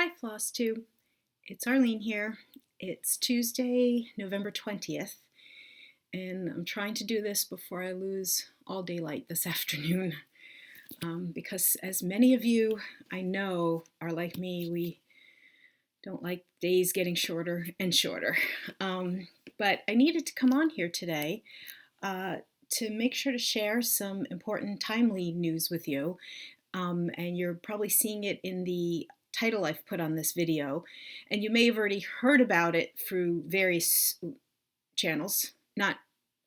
Hi, Flosstube. It's Arlene here. It's Tuesday, November 20th, and I'm trying to do this before I lose all daylight this afternoon. Because as many of you I know are like me, we don't like days getting shorter and shorter. But I needed to come on here today to make sure to share some important, timely news with you. And you're probably seeing it in the title I've put on this video, and you may have already heard about it through various channels. I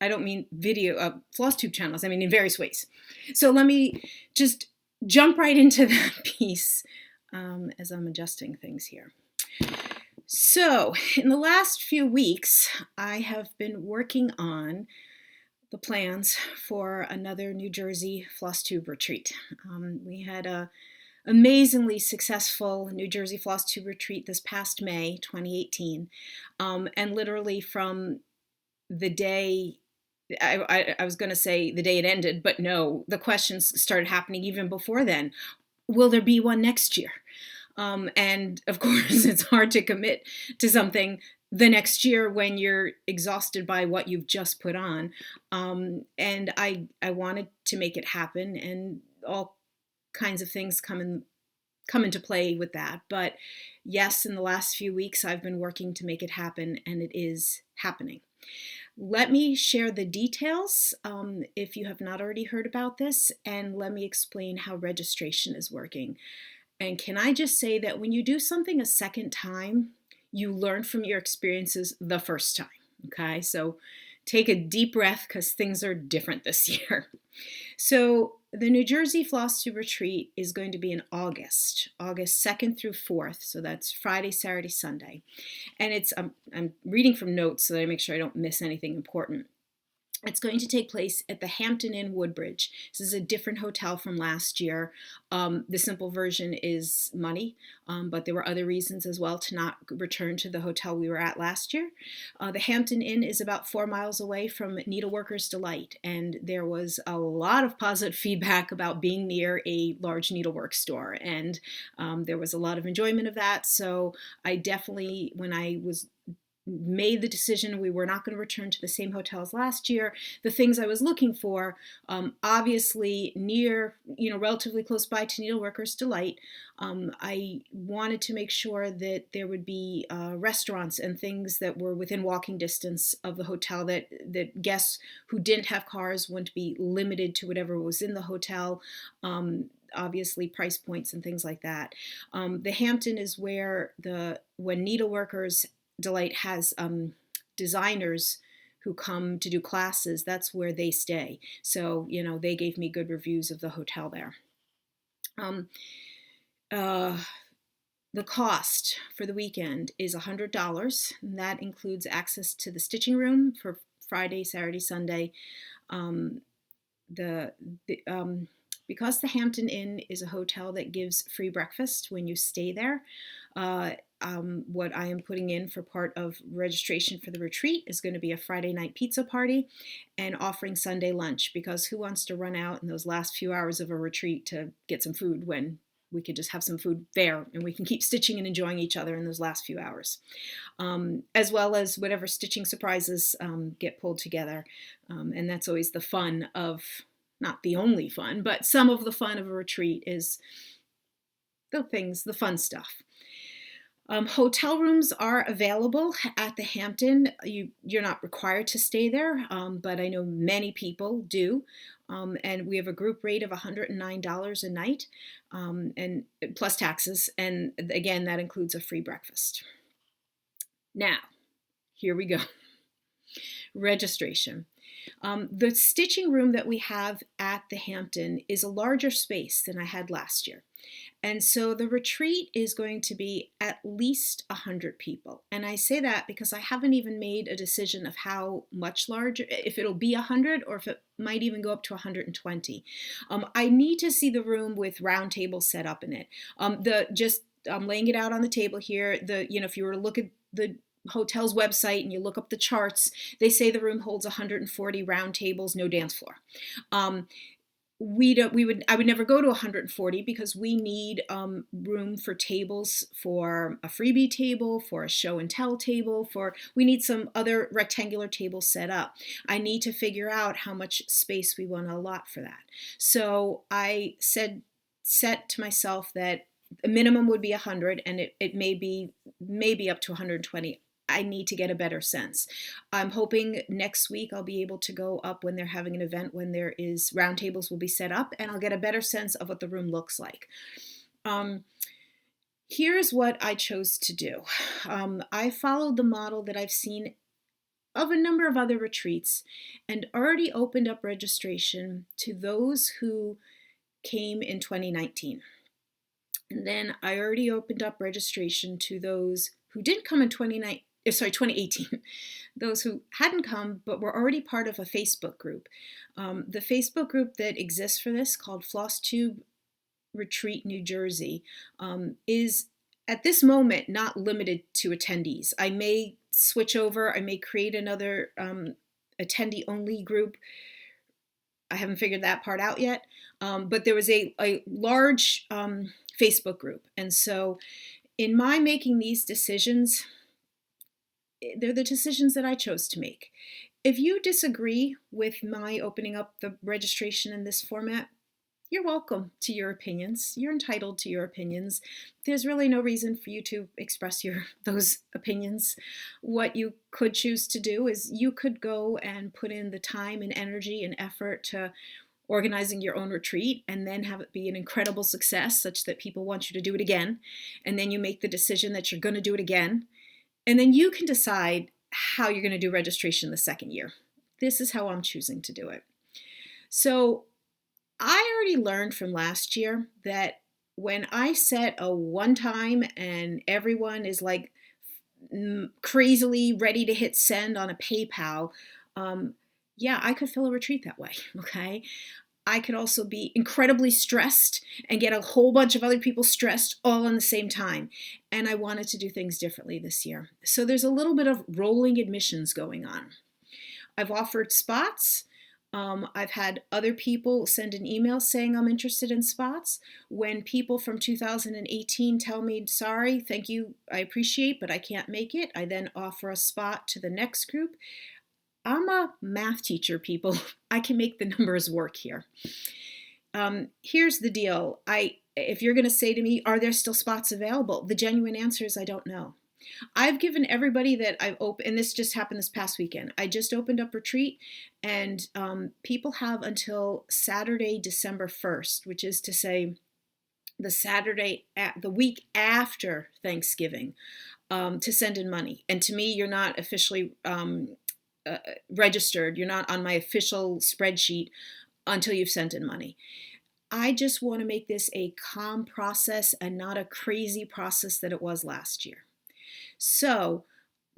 don't mean video, Flosstube channels, I mean in various ways. So let me just jump right into that piece as I'm adjusting things here. So in the last few weeks, I have been working on the plans for another New Jersey Flosstube Retreat. We had a amazingly successful New Jersey Flosstube Retreat this past May 2018, and literally from the day, I was going to say the day it ended, but no, the questions started happening even before then. Will there be one next year? And of course, it's hard to commit to something the next year when you're exhausted by what you've just put on. And I wanted to make it happen, and all kinds of things come into play with that. But yes, in the last few weeks, I've been working to make it happen, and it is happening. Let me share the details if you have not already heard about this, and let me explain how registration is working. And can I just say that when you do something a second time, you learn from your experiences the first time, okay? So take a deep breath because things are different this year. So the New Jersey Flosstube Retreat is going to be in August 2nd through 4th. So that's Friday, Saturday, Sunday. And it's, I'm reading from notes so that I make sure I don't miss anything important. It's going to take place at the Hampton Inn Woodbridge. This is a different hotel from last year. The simple version is money, but there were other reasons as well to not return to the hotel we were at last year. The Hampton Inn is about 4 miles away from Needleworkers Delight, and there was a lot of positive feedback about being near a large needlework store, and there was a lot of enjoyment of that. So I definitely, when I was made the decision we were not going to return to the same hotel as last year, the things I was looking for, obviously near, relatively close by to Needleworkers Delight, I wanted to make sure that there would be restaurants and things that were within walking distance of the hotel, that guests who didn't have cars wouldn't be limited to whatever was in the hotel. Obviously price points and things like that. The Hampton is where when Needleworkers Delight has designers who come to do classes, that's where they stay. So, they gave me good reviews of the hotel there. The cost for the weekend is $100, and that includes access to the stitching room for Friday, Saturday, Sunday. Because the Hampton Inn is a hotel that gives free breakfast when you stay there, what I am putting in for part of registration for the retreat is going to be a Friday night pizza party and offering Sunday lunch, because who wants to run out in those last few hours of a retreat to get some food when we could just have some food there and we can keep stitching and enjoying each other in those last few hours, as well as whatever stitching surprises get pulled together. And that's always the fun of, not the only fun, but some of the fun of a retreat is the fun stuff. Hotel rooms are available at the Hampton. You're not required to stay there, but I know many people do. And we have a group rate of $109 a night, and plus taxes. And again, that includes a free breakfast. Now, here we go. Registration. The stitching room that we have at the Hampton is a larger space than I had last year. And so the retreat is going to be at least 100 people. And I say that because I haven't even made a decision of how much larger, if it'll be 100 or if it might even go up to 120. I need to see the room with round tables set up in it. I'm laying it out on the table here. If you were to look at the hotel's website and you look up the charts, they say the room holds 140 round tables, no dance floor. I would never go to 140 because we need room for tables, for a freebie table, for a show and tell table, we need some other rectangular tables set up. I need to figure out how much space we want to allot for that. So I set to myself that a minimum would be 100, and it may be maybe up to 120. I need to get a better sense. I'm hoping next week I'll be able to go up when they're having an event, when there is round tables will be set up, and I'll get a better sense of what the room looks like. Here's what I chose to do. I followed the model that I've seen of a number of other retreats and already opened up registration to those who came in 2019. And then I already opened up registration to those who didn't come in 2018, those who hadn't come but were already part of a Facebook group. The Facebook group that exists for this, called Flosstube Retreat, New Jersey, is at this moment not limited to attendees. I may switch over, I may create another attendee-only group. I haven't figured that part out yet, but there was a large Facebook group. And so in my making these decisions, they're the decisions that I chose to make. If you disagree with my opening up the registration in this format, you're welcome to your opinions. You're entitled to your opinions. There's really no reason for you to express those opinions. What you could choose to do is you could go and put in the time and energy and effort to organizing your own retreat and then have it be an incredible success such that people want you to do it again. And then you make the decision that you're going to do it again. And then you can decide how you're going to do registration the second year. This is how I'm choosing to do it. So I already learned from last year that when I set a one time and everyone is like crazily ready to hit send on a PayPal, I could fill a retreat that way, okay? I could also be incredibly stressed and get a whole bunch of other people stressed all on the same time. And I wanted to do things differently this year. So there's a little bit of rolling admissions going on. I've offered spots. I've had other people send an email saying I'm interested in spots. When people from 2018 tell me, sorry, thank you, I appreciate, but I can't make it, I then offer a spot to the next group. I'm a math teacher, people. I can make the numbers work here. Here's the deal. If you're going to say to me, are there still spots available? The genuine answer is I don't know. I've given everybody that I've opened, and this just happened this past weekend. I just opened up retreat, and people have until Saturday, December 1st, which is to say the week after Thanksgiving, to send in money. And to me, you're not officially registered. You're not on my official spreadsheet until you've sent in money. I just want to make this a calm process and not a crazy process that it was last year. So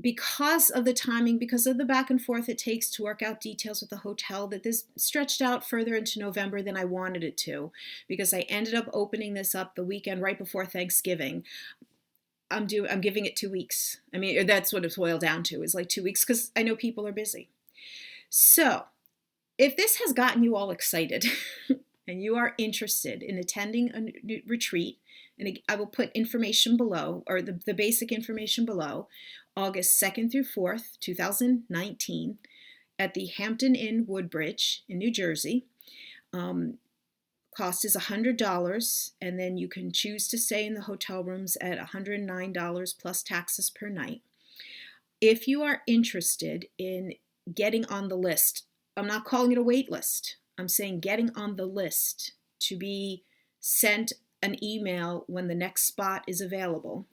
because of the timing, because of the back and forth it takes to work out details with the hotel, that this stretched out further into November than I wanted it to, because I ended up opening this up the weekend right before Thanksgiving. I'm giving it 2 weeks. I mean, that's what it's boiled down to, is like 2 weeks, because I know people are busy. So if this has gotten you all excited and you are interested in attending a retreat, and I will put information below, or the basic information below, August 2nd through 4th, 2019, at the Hampton Inn Woodbridge in New Jersey. Cost is $100, and then you can choose to stay in the hotel rooms at $109 plus taxes per night. If you are interested in getting on the list, I'm not calling it a wait list. I'm saying getting on the list to be sent an email when the next spot is available,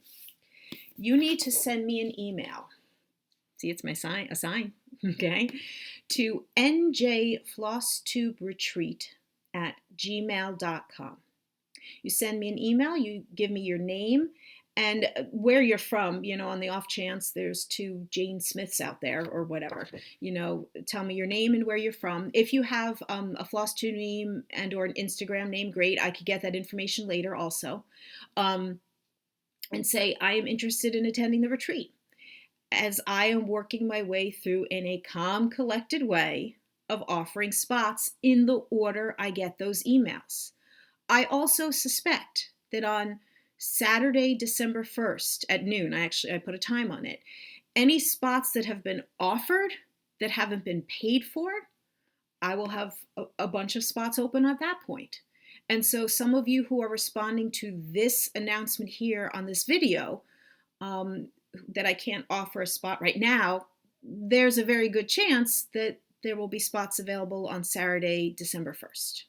you need to send me an email. See, it's a sign, okay? To njflosstuberetreat@gmail.com. You send me an email, you give me your name and where you're from, on the off chance there's 2 Jane Smiths out there or whatever, tell me your name and where you're from. If you have a Flosstube name and or an Instagram name, great, I could get that information later also. And say, I am interested in attending the retreat. As I am working my way through in a calm, collected way, of offering spots in the order I get those emails. I also suspect that on Saturday, December 1st at noon, I put a time on it, any spots that have been offered that haven't been paid for, I will have a bunch of spots open at that point. And so some of you who are responding to this announcement here on this video, that I can't offer a spot right now, there's a very good chance that there will be spots available on Saturday, December 1st.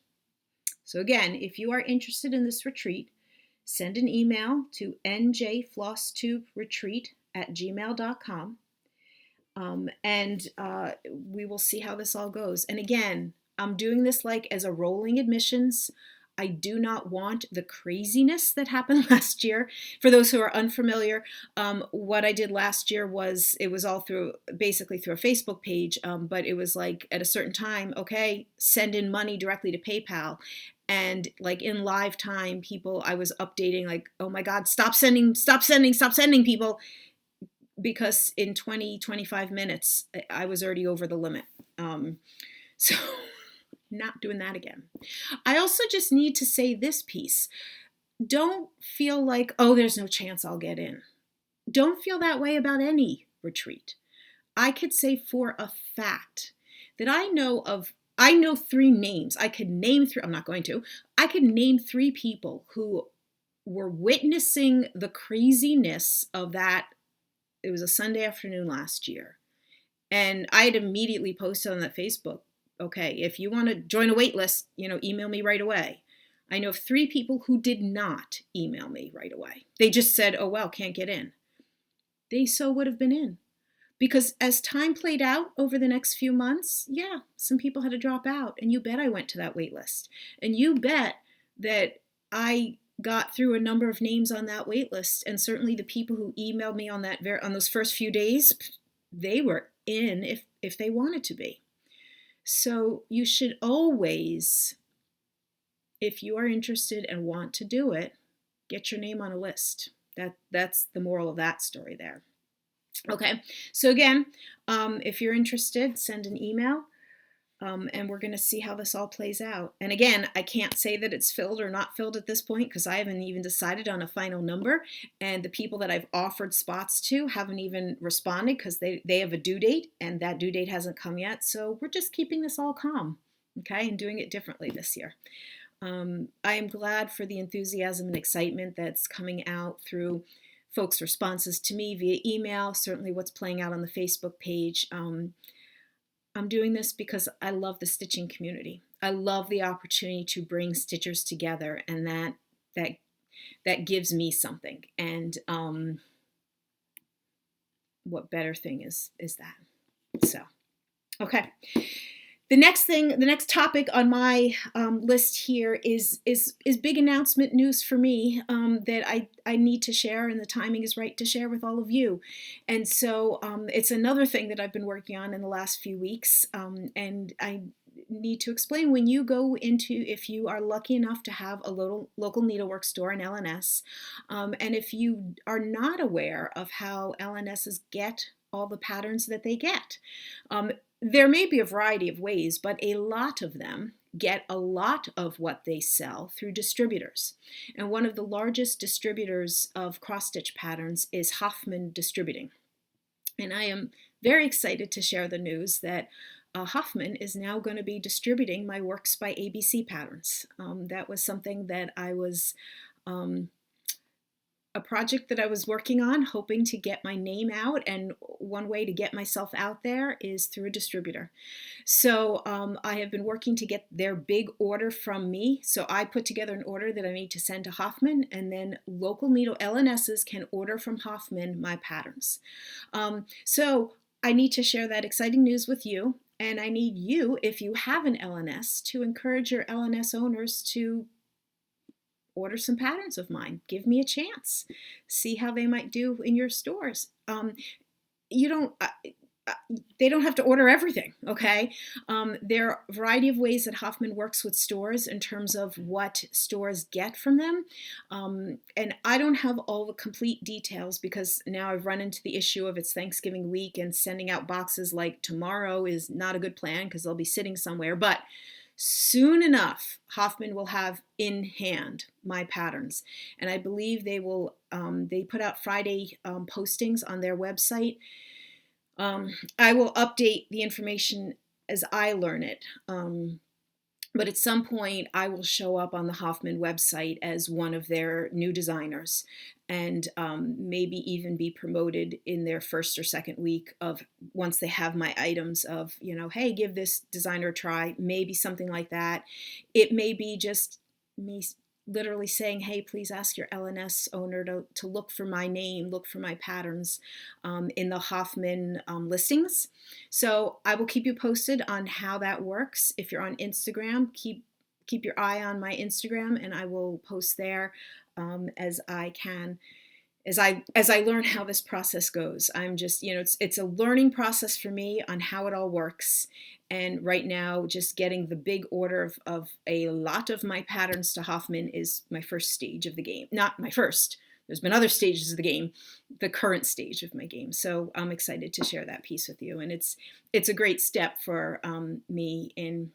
So again, if you are interested in this retreat, send an email to njflosstuberetreat@gmail.com, and we will see how this all goes. And again, I'm doing this like as a rolling admissions. I do not want the craziness that happened last year. For those who are unfamiliar, what I did last year was, it was all basically through a Facebook page, but it was like at a certain time, okay, send in money directly to PayPal. And like in live time, I was updating like, oh my God, stop sending people, because in 25 minutes, I was already over the limit. So not doing that again. I also just need to say this piece. Don't feel like, oh, there's no chance I'll get in. Don't feel that way about any retreat. I could say for a fact that I know 3 names. I could name 3. I'm not going to. I could name 3 people who were witnessing the craziness of that. It was a Sunday afternoon last year. And I had immediately posted on that Facebook, okay, if you want to join a wait list, email me right away. I know of 3 people who did not email me right away. They just said, oh, well, can't get in. They so would have been in. Because as time played out over the next few months, yeah, some people had to drop out. And you bet I went to that wait list. And you bet that I got through a number of names on that wait list. And certainly the people who emailed me on those first few days, they were in if they wanted to be. So you should always, if you are interested and want to do it, get your name on a list. That's the moral of that story there. Okay, so again, if you're interested, send an email, and we're going to see how this all plays out. And again, I can't say that it's filled or not filled at this point because I haven't even decided on a final number, and the people that I've offered spots to haven't even responded because they have a due date, and that due date hasn't come yet. So we're just keeping this all calm, okay, and doing it differently this year. I am glad for the enthusiasm and excitement that's coming out through folks' responses to me via email, certainly what's playing out on the Facebook page. I'm doing this because I love the stitching community. I love the opportunity to bring stitchers together, and that gives me something. And what better thing is that? So, okay. The next topic on my list here is big announcement news for me that I need to share, and the timing is right to share with all of you. And so it's another thing that I've been working on in the last few weeks, and I need to explain. When you go into, if you are lucky enough to have a local needlework store in LNS, and if you are not aware of how LNSs get all the patterns that they get, there may be a variety of ways, but a lot of them get a lot of what they sell through distributors. And one of the largest distributors of cross-stitch patterns is Hoffman Distributing. And I am very excited to share the news that Hoffman is now going to be distributing my WorksByABC patterns. That was something that I was... a project that I was working on, hoping to get my name out, and one way to get myself out there is through a distributor. So I have been working to get their big order from me. So I put together an order that I need to send to Hoffman, and then local needle LNSs can order from Hoffman my patterns. So I need to share that exciting news with you, and I need you, if you have an LNS, to encourage your LNS owners to order some patterns of mine. Give me a chance. See how they might do in your stores. they don't have to order everything, okay? There are a variety of ways that Hoffman works with stores in terms of what stores get from them. And I don't have all the complete details because now I've run into the issue of it's Thanksgiving week and sending out boxes like tomorrow is not a good plan because they'll be sitting somewhere. But soon enough, Hoffman will have in hand my patterns. And I believe they will, they put out Friday postings on their website. I will update the information as I learn it. But at some point, I will show up on the Hoffman website as one of their new designers and maybe even be promoted in their first or second week of once they have my items of, you know, hey, give this designer a try, maybe something like that. It may be just me literally saying, hey, please ask your LNS owner to look for my name, look for my patterns in the Hoffman listings. So I will keep you posted on how that works. If you're on Instagram, keep your eye on my Instagram, and I will post there as I can, as I learn how this process goes. I'm just, you know, it's a learning process for me on how it all works. And right now, just getting the big order of a lot of my patterns to Hoffman is my first stage of the game. Not my first. There's been other stages of the game, the current stage of my game. So I'm excited to share that piece with you. And it's a great step for me in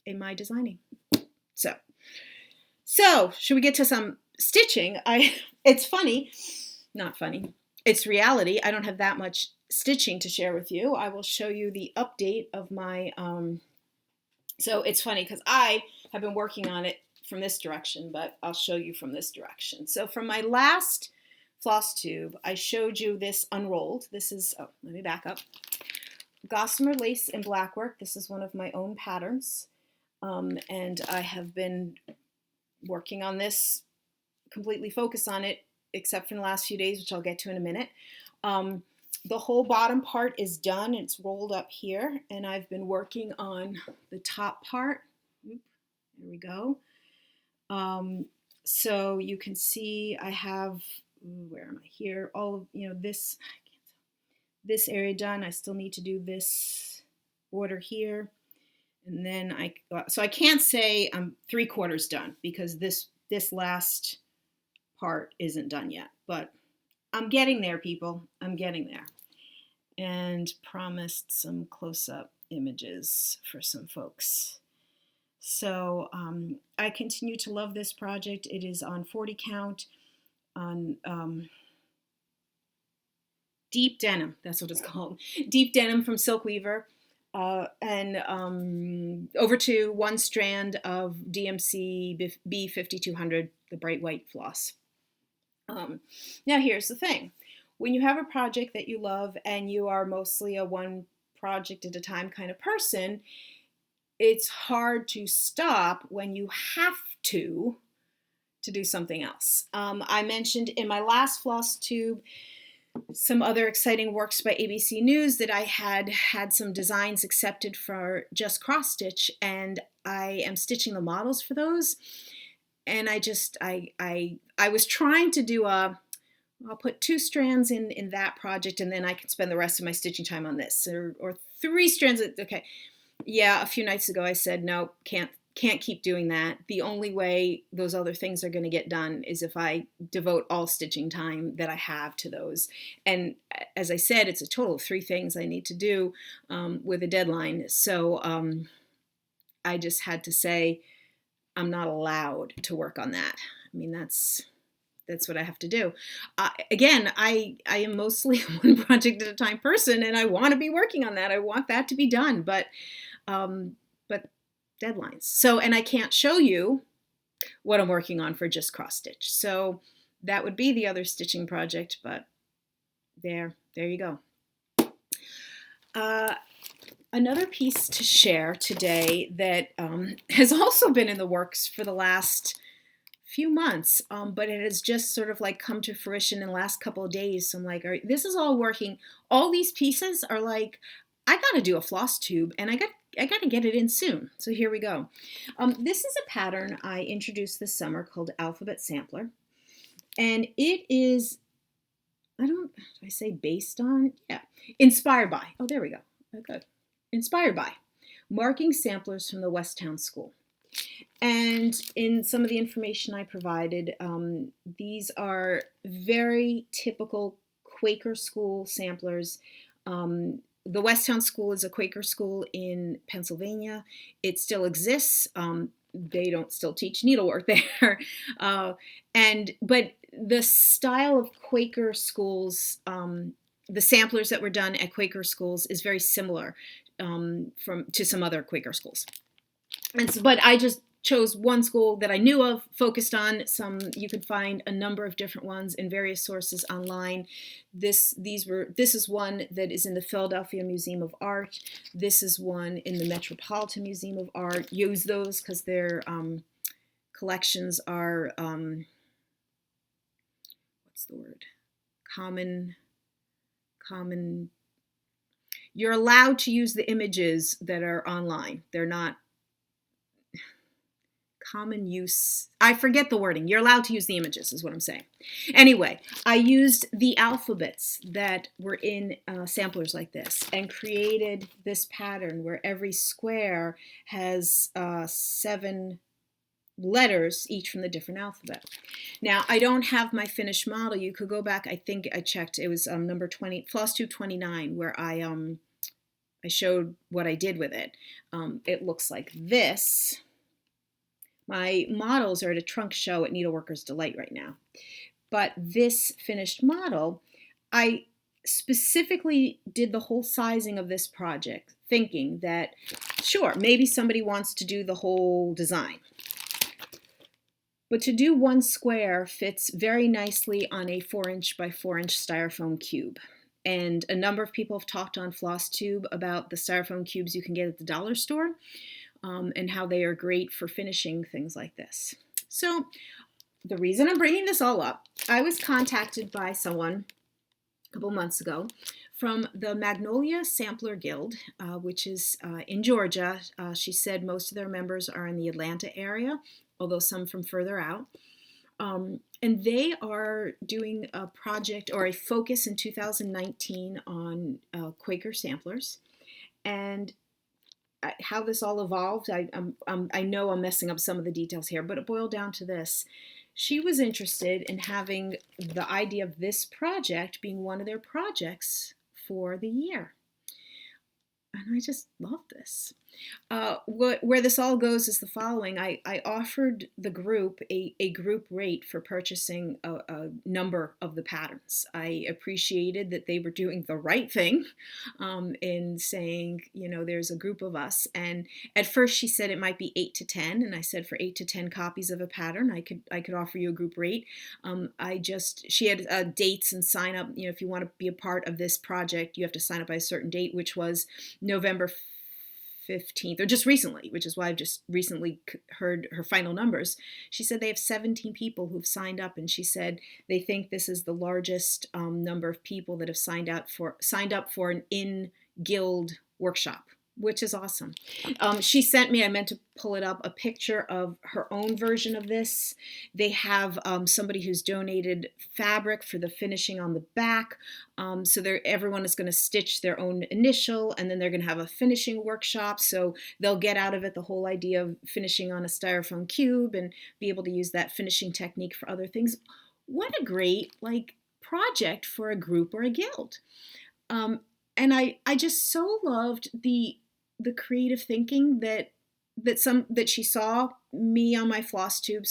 my designing. So should we get to some stitching? It's funny, not funny. It's reality. I don't have that much stitching to share with you. I will show you the update of my, so it's funny because I have been working on it from this direction, but I'll show you from this direction. So from my last floss tube, I showed you this unrolled. This is, oh, let me back up. Gossamer lace in Blackwork. This is one of my own patterns. And I have been working on this, completely focused on it, except for the last few days, which I'll get to in a minute. The whole bottom part is done. It's rolled up here, and I've been working on the top part. Oop, there we go. So you can see I have, where am I here? All of, you know, this area done. I still need to do this border here. And then so I can't say I'm 3/4 done because this last part isn't done yet, but I'm getting there, people. I'm getting there. And promised some close-up images for some folks. So I continue to love this project. It is on 40 count on deep denim. That's what it's called. Deep denim from Silk Weaver. And over to one strand of DMC B5200, the bright white floss. Now here's the thing. When you have a project that you love and you are mostly a one project at a time kind of person, it's hard to stop when you have to do something else. I mentioned in my last floss tube some other exciting Works by ABC news that I had some designs accepted for just cross stitch, and I am stitching the models for those. And I was trying to do I'll put 2 strands in that project, and then I can spend the rest of my stitching time on this, or 3 strands. Okay, yeah. A few nights ago I said no, can't keep doing that. The only way those other things are going to get done is if I devote all stitching time that I have to those. And as I said, it's a total of 3 things I need to do with a deadline. So I just had to say I'm not allowed to work on that. I mean, that's what I have to do. Again, I am mostly a one project at a time person, and I want to be working on that. I want that to be done, but deadlines. So, and I can't show you what I'm working on for just cross stitch. So that would be the other stitching project, but there you go. Another piece to share today that has also been in the works for the last few months, but it has just sort of like come to fruition in the last couple of days. So I'm like, all right, this is all working. All these pieces are like, I got to do a floss tube, and I got to get it in soon. So here we go. This is a pattern I introduced this summer called Alphabet Sampler. And it is, did I say based on? Yeah. Inspired by. Oh, there we go. Okay. Inspired by. Marking samplers from the Westtown School. And in some of the information I provided, these are very typical Quaker school samplers. The Westtown School is a Quaker school in Pennsylvania. It still exists. They don't still teach needlework there. But the style of Quaker schools, the samplers that were done at Quaker schools is very similar to some other Quaker schools. But I just chose one school that I knew of, focused on some. You could find a number of different ones in various sources online. This is one that is in the Philadelphia Museum of Art. This is one in the Metropolitan Museum of Art. Use those because their collections are what's the word? Common. You're allowed to use the images that are online. They're not common use. I forget the wording. You're allowed to use the images is what I'm saying. Anyway, I used the alphabets that were in samplers like this and created this pattern where every square has 7 letters, each from the different alphabet. Now, I don't have my finished model. You could go back. I think I checked. It was number 20, Flosstube 29, where I showed what I did with it. It looks like this. My models are at a trunk show at Needleworkers Delight right now. But this finished model, I specifically did the whole sizing of this project, thinking that, sure, maybe somebody wants to do the whole design. But to do one square fits very nicely on a 4-inch by 4-inch styrofoam cube. And a number of people have talked on Flosstube about the styrofoam cubes you can get at the dollar store. And how they are great for finishing things like this. So the reason I'm bringing this all up, I was contacted by someone a couple months ago from the Magnolia Sampler Guild, which is in Georgia. She said most of their members are in the Atlanta area, although some from further out. And they are doing a project or a focus in 2019 on Quaker samplers. And how this all evolved, I know I'm messing up some of the details here, but it boiled down to this. She was interested in having the idea of this project being one of their projects for the year. And I just love this. Where this all goes is the following. I offered the group a group rate for purchasing a number of the patterns. I appreciated that they were doing the right thing in saying, there's a group of us. And at first she said it might be 8 to 10. And I said for 8 to 10 copies of a pattern, I could offer you a group rate. She had dates and sign up. If you want to be a part of this project, you have to sign up by a certain date, which was November 15th, or just recently, which is why I've just recently heard her final numbers. She said they have 17 people who've signed up, and she said they think this is the largest number of people that have signed up for an in-guild workshop, which is awesome. She sent me, I meant to pull it up, a picture of her own version of this. They have somebody who's donated fabric for the finishing on the back. So everyone is going to stitch their own initial, and then they're going to have a finishing workshop. So they'll get out of it the whole idea of finishing on a styrofoam cube and be able to use that finishing technique for other things. What a great project for a group or a guild. And I just so loved the creative thinking that she saw me on my Flosstube,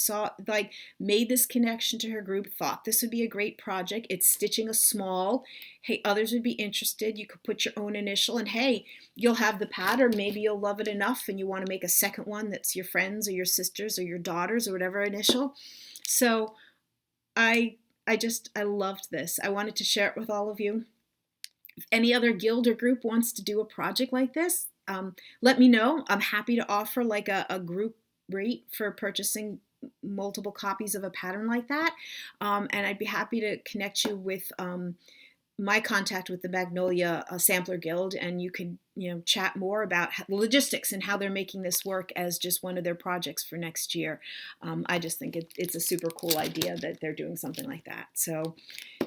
made this connection to her group, thought this would be a great project. It's stitching a small. Hey, others would be interested. You could put your own initial, and hey, you'll have the pattern. Maybe you'll love it enough and you want to make a second one that's your friends or your sisters or your daughters or whatever initial. So I loved this. I wanted to share it with all of you. If any other guild or group wants to do a project like this, let me know. I'm happy to offer a group rate for purchasing multiple copies of a pattern like that. And I'd be happy to connect you with my contact with the Magnolia Sampler Guild, and you could, chat more about logistics and how they're making this work as just one of their projects for next year. I just think it's a super cool idea that they're doing something like that. So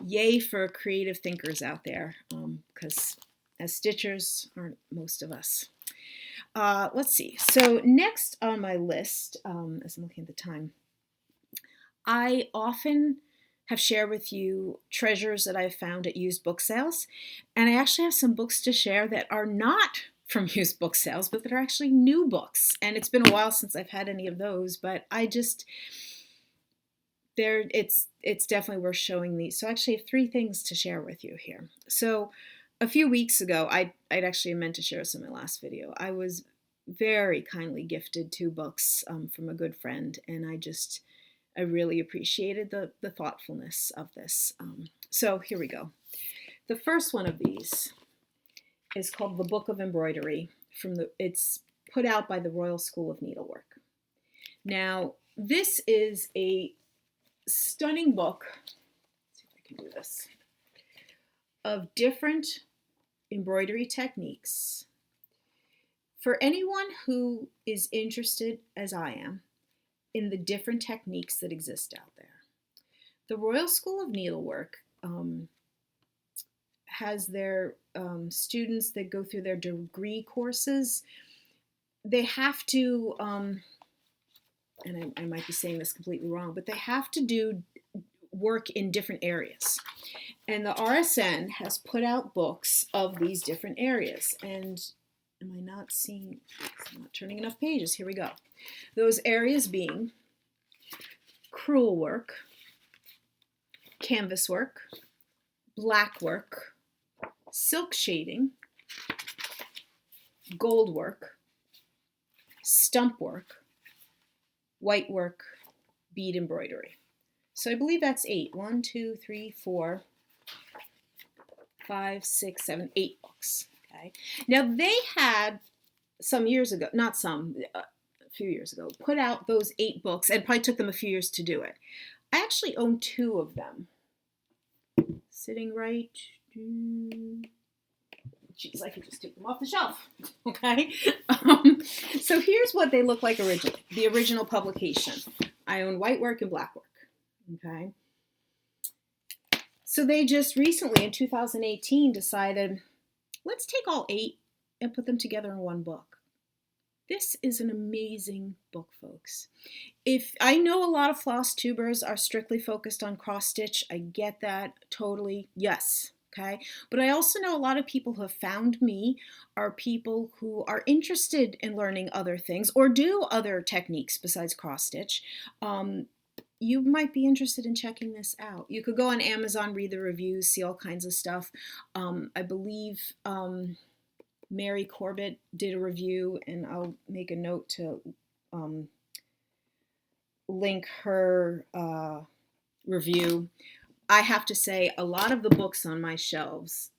yay for creative thinkers out there, because as stitchers aren't most of us. Let's see. So next on my list, as I'm looking at the time, I often have shared with you treasures that I've found at used book sales. And I actually have some books to share that are not from used book sales, but that are actually new books. And it's been a while since I've had any of those, but it's definitely worth showing these. So I actually have 3 things to share with you here. So a few weeks ago, I'd actually meant to share some in my last video. I was very kindly gifted 2 books from a good friend, and I really appreciated the thoughtfulness of this. So here we go. The first one of these is called The Book of Embroidery. It's put out by the Royal School of Needlework. Now, this is a stunning book. Let's see if I can do this. Of different embroidery techniques. For anyone who is interested, as I am, in the different techniques that exist out there. The Royal School of Needlework has their students that go through their degree courses. They have to, and I might be saying this completely wrong, but they have to do work in different areas. And the RSN has put out books of these different areas. And am I not seeing, I'm not turning enough pages. Here we go. Those areas being crewel work, canvas work, black work, silk shading, gold work, stump work, whitework, bead embroidery. So I believe that's 8. 1, 2, 3, 4, 5, 6, 7, 8 books. Okay. Now they had some years ago, not some, a few years ago, put out those 8 books, and it probably took them a few years to do it. I actually own 2 of them. Sitting right, geez, I could just take them off the shelf. Okay. So here's what they look like originally. The original publication. I own whitework and blackwork. Okay. So they just recently in 2018 decided, let's take all 8 and put them together in one book. This is an amazing book, folks. If I know a lot of floss tubers are strictly focused on cross stitch, I get that totally. Yes. Okay. But I also know a lot of people who have found me are people who are interested in learning other things or do other techniques besides cross stitch. You might be interested in checking this out. You could go on Amazon, read the reviews, see all kinds of stuff. I believe Mary Corbett did a review, and I'll make a note to link her review. I have to say, a lot of the books on my shelves,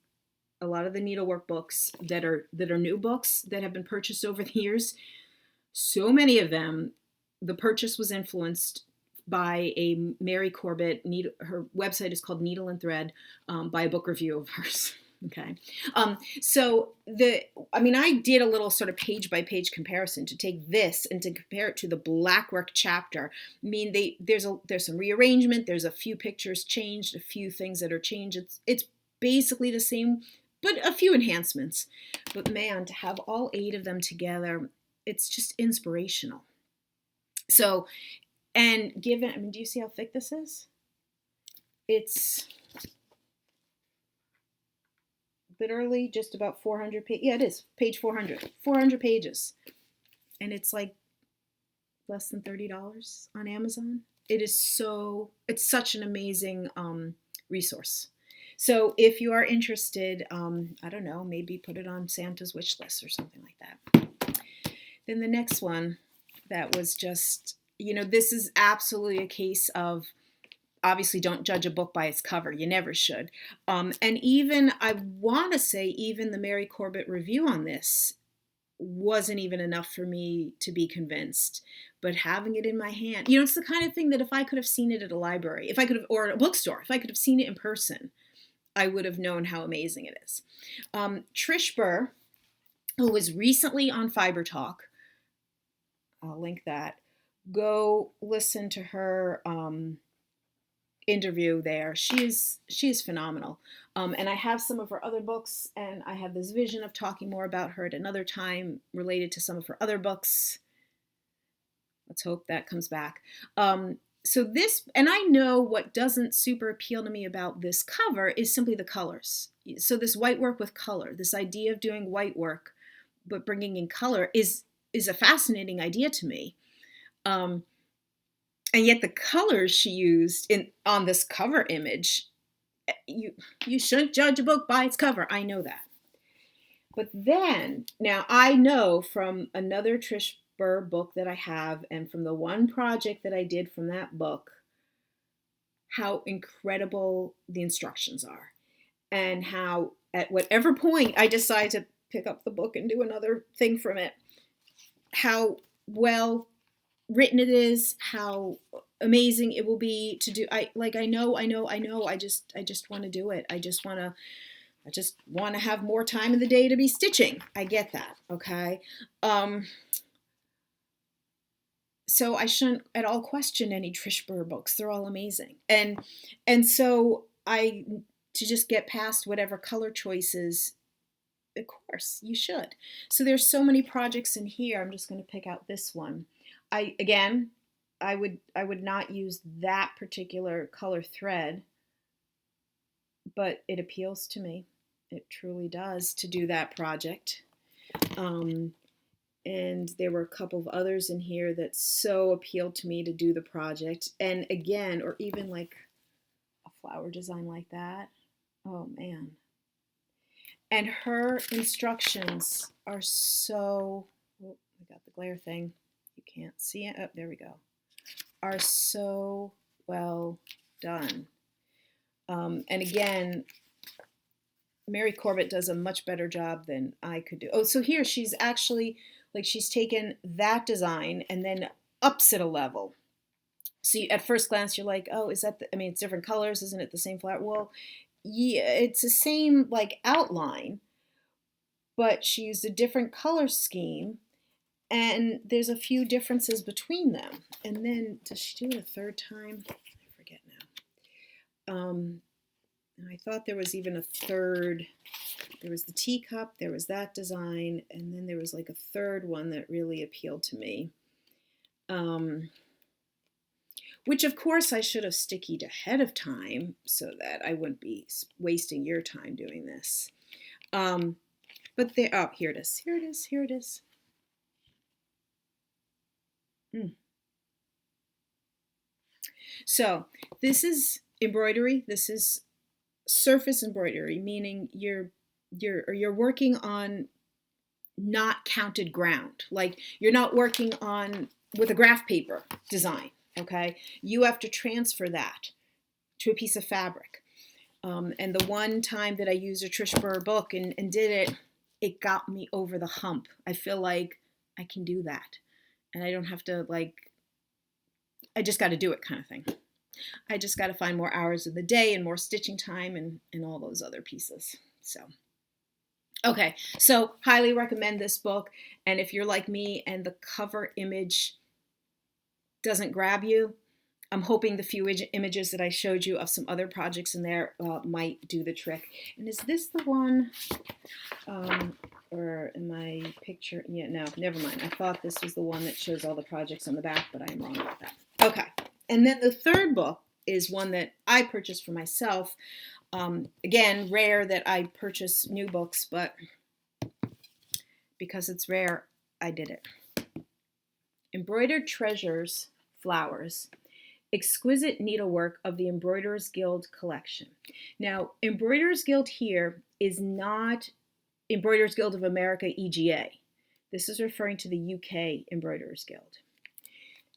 a lot of the needlework books that are new books that have been purchased over the years, so many of them, the purchase was influenced by a Mary Corbett, her website is called Needle and Thread, by a book review of hers. Okay. So I did a little sort of page by page comparison to take this and to compare it to the blackwork chapter. I mean, there's some rearrangement. There's a few pictures changed, a few things that are changed. It's basically the same, but a few enhancements. But man, to have all 8 of them together, it's just inspirational. So, and given, do you see how thick this is? It's literally just about 400 pages. Yeah, it is. Page 400. 400 pages. And it's like less than $30 on Amazon. It's such an amazing resource. So if you are interested, I don't know, maybe put it on Santa's wish list or something like that. Then the next one that was just, this is absolutely a case of, obviously don't judge a book by its cover. You never should. And even, I want to say, even the Mary Corbett review on this wasn't even enough for me to be convinced. But having it in my hand, it's the kind of thing that if I could have seen it at a library, or at a bookstore, if I could have seen it in person, I would have known how amazing it is. Trish Burr, who was recently on Fiber Talk, I'll link that. Go listen to her interview there. She is phenomenal. And I have some of her other books, and I have this vision of talking more about her at another time related to some of her other books. Let's hope that comes back. So this, and I know what doesn't super appeal to me about this cover is simply the colors. So this white work with color, this idea of doing white work but bringing in color is a fascinating idea to me. And yet the colors she used on this cover image, you shouldn't judge a book by its cover. I know that. But then, now I know from another Trish Burr book that I have, and from the one project that I did from that book, how incredible the instructions are. And how at whatever point I decide to pick up the book and do another thing from it, how well written it is, how amazing it will be to do. I know. I just want to do it. I just want to have more time in the day to be stitching. I get that. Okay. So I shouldn't at all question any Trish Burr books. They're all amazing. And so to just get past whatever color choices, of course, you should. So there's so many projects in here. I'm just going to pick out this one. I would not use that particular color thread, but it appeals to me. It truly does, to do that project. And there were a couple of others in here that so appealed to me to do the project. And again, or even like a flower design like that. Oh man. And her instructions are so, oh, I got the glare thing. You can't see it. Oh, there we go. Are so well done. And again, Mary Corbett does a much better job than I could do. Oh, so here she's actually, like, she's taken that design and then ups it a level. So at first glance, you're like, oh, is that, it's different colors. Isn't it the same flower? Well, yeah, it's the same, like, outline, but she used a different color scheme, and there's a few differences between them. And then, does she do it a third time? I forget now. I thought there was even a third. There was the teacup, there was that design, and then there was like a third one that really appealed to me. Which of course I should have stickied ahead of time so that I wouldn't be wasting your time doing this. But there, oh, here it is. Here it is. Here it is. So this is embroidery. This is surface embroidery, meaning you're working on not counted ground. Like you're not working on with a graph paper design. Okay, you have to transfer that to a piece of fabric. And the one time that I used a Trish Burr book and did it, it got me over the hump. I feel like I can do that, and I don't have to, like, I just got to do it kind of thing. I just got to find more hours in the day and more stitching time and all those other pieces. So, okay, so highly recommend this book. And if you're like me and the cover image doesn't grab you, I'm hoping the few images that I showed you of some other projects in there might do the trick. And is this the one, or am I picture? Yeah, no, never mind. I thought this was the one that shows all the projects on the back, but I am wrong about that. Okay. And then the third book is one that I purchased for myself. Again, rare that I purchase new books, but because it's rare, I did it. Embroidered Treasures, Flowers, Exquisite Needlework of the Embroiderers Guild Collection. Now, Embroiderers Guild here is not Embroiderers Guild of America, EGA. This is referring to the UK Embroiderers Guild.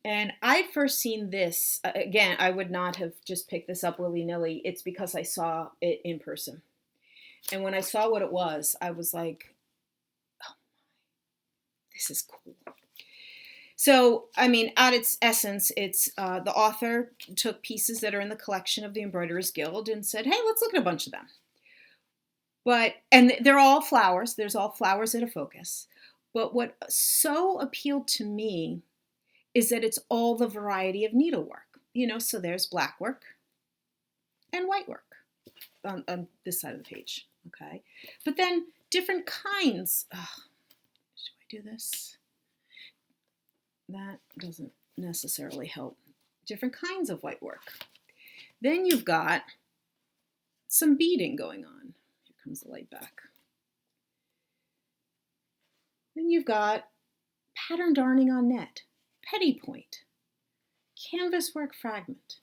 And I'd first seen this, again, I would not have just picked this up willy-nilly. It's because I saw it in person. And when I saw what it was, I was like, oh, this is cool. So, at its essence, it's the author took pieces that are in the collection of the Embroiderers Guild and said, hey, let's look at a bunch of them. And they're all flowers. There's all flowers at a focus. But what so appealed to me is that it's all the variety of needlework. So there's blackwork and whitework on this side of the page, okay? But then different kinds. Do I do this? That doesn't necessarily help. Different kinds of whitework. Then you've got some beading going on. Here comes the light back. Then you've got pattern darning on net, petty point, canvas work fragment,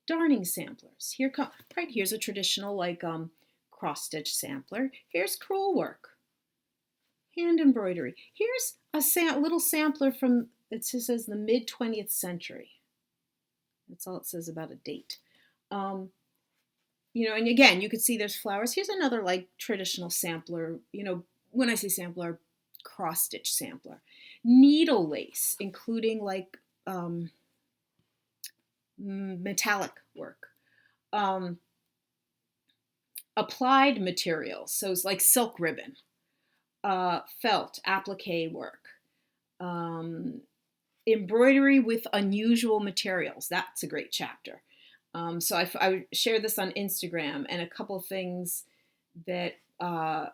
darning samplers. Here's a traditional cross stitch sampler. Here's crewel work, hand embroidery. Here's a little sampler from, it says the mid 20th century. That's all it says about a date. And again, you could see there's flowers. Here's another traditional sampler. When I say sampler, cross stitch sampler. Needle lace, including metallic work. Applied materials, so it's like silk ribbon, felt, applique work. Embroidery with unusual materials. That's a great chapter. So I shared this on Instagram, and a couple of things that, what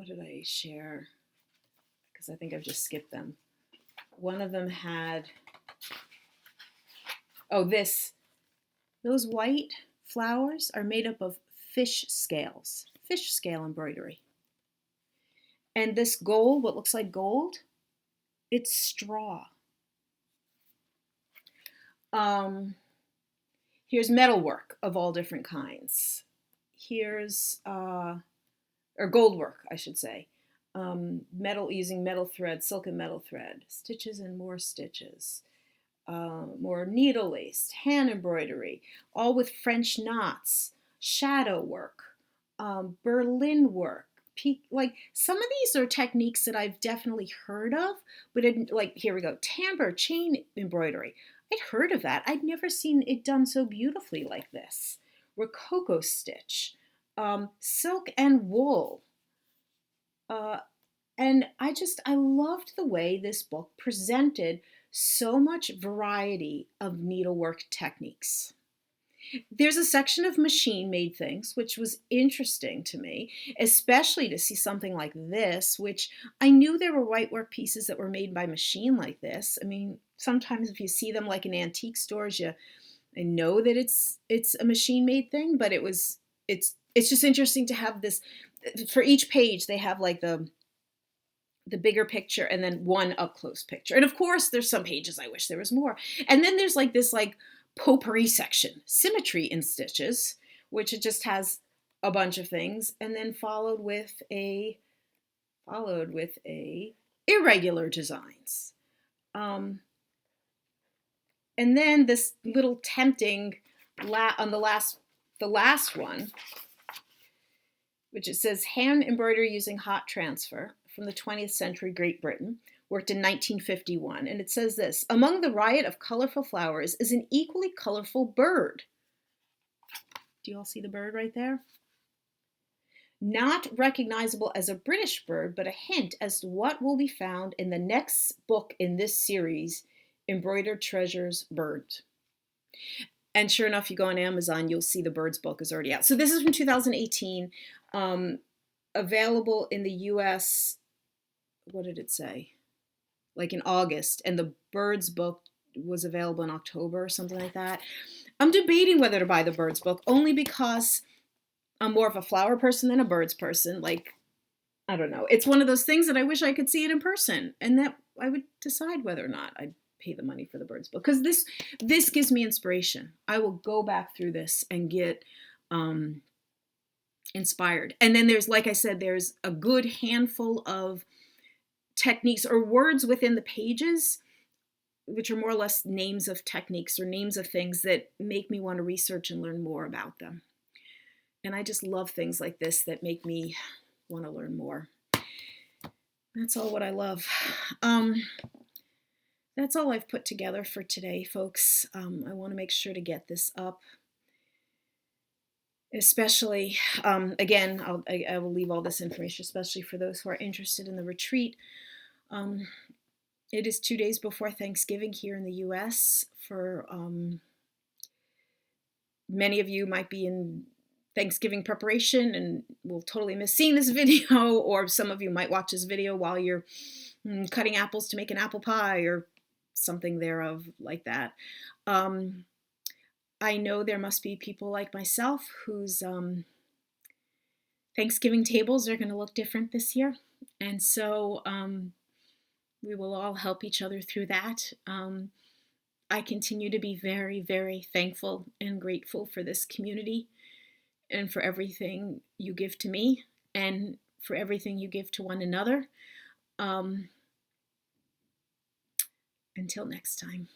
did I share? Because I think I've just skipped them. One of them had, those white flowers are made up of fish scale embroidery. And this gold, what looks like gold, it's straw. Here's metalwork of all different kinds. Here's, or gold work, I should say. Metal, using metal thread, silk and metal thread, stitches and more stitches. More needle lace, hand embroidery, all with French knots, shadow work, Berlin work. Some of these are techniques that I've definitely heard of, but here we go, tambour chain embroidery. I'd heard of that. I'd never seen it done so beautifully like this. Rococo stitch, silk and wool. And I loved the way this book presented so much variety of needlework techniques. There's a section of machine-made things, which was interesting to me, especially to see something like this, which I knew there were whitework pieces that were made by machine like this. I mean, sometimes if you see them like in antique stores, I know that it's a machine-made thing, but it's just interesting to have this. For each page, they have the bigger picture and then one up-close picture. And of course, there's some pages I wish there was more. And then there's this potpourri section, symmetry in stitches, which it just has a bunch of things, and then followed with irregular designs. And then this little tempting on the last one, which it says hand embroidery using hot transfer from the 20th century Great Britain, worked in 1951. And it says this: among the riot of colorful flowers is an equally colorful bird. Do you all see the bird right there? Not recognizable as a British bird, but a hint as to what will be found in the next book in this series, Embroidered Treasures Birds. And sure enough, you go on Amazon, you'll see the Birds book is already out. So this is from 2018, available in the US, what did it say? In August, and the Birds book was available in October or something like that. I'm debating whether to buy the Birds book, only because I'm more of a flower person than a birds person. I don't know. It's one of those things that I wish I could see it in person, and that I would decide whether or not I'd pay the money for the Birds book, because this gives me inspiration. I will go back through this and get inspired. And then there's, like I said, there's a good handful of techniques or words within the pages, which are more or less names of techniques or names of things that make me want to research and learn more about them. And I just love things like this that make me want to learn more. That's all what I love. That's all I've put together for today, folks. I want to make sure to get this up especially, again, I will leave all this information, especially for those who are interested in the retreat. It is 2 days before Thanksgiving here in the US. For many of you might be in Thanksgiving preparation and will totally miss seeing this video, or some of you might watch this video while you're cutting apples to make an apple pie or something thereof like that. I know there must be people like myself whose Thanksgiving tables are going to look different this year, and so we will all help each other through that. I continue to be very, very thankful and grateful for this community and for everything you give to me and for everything you give to one another. Until next time.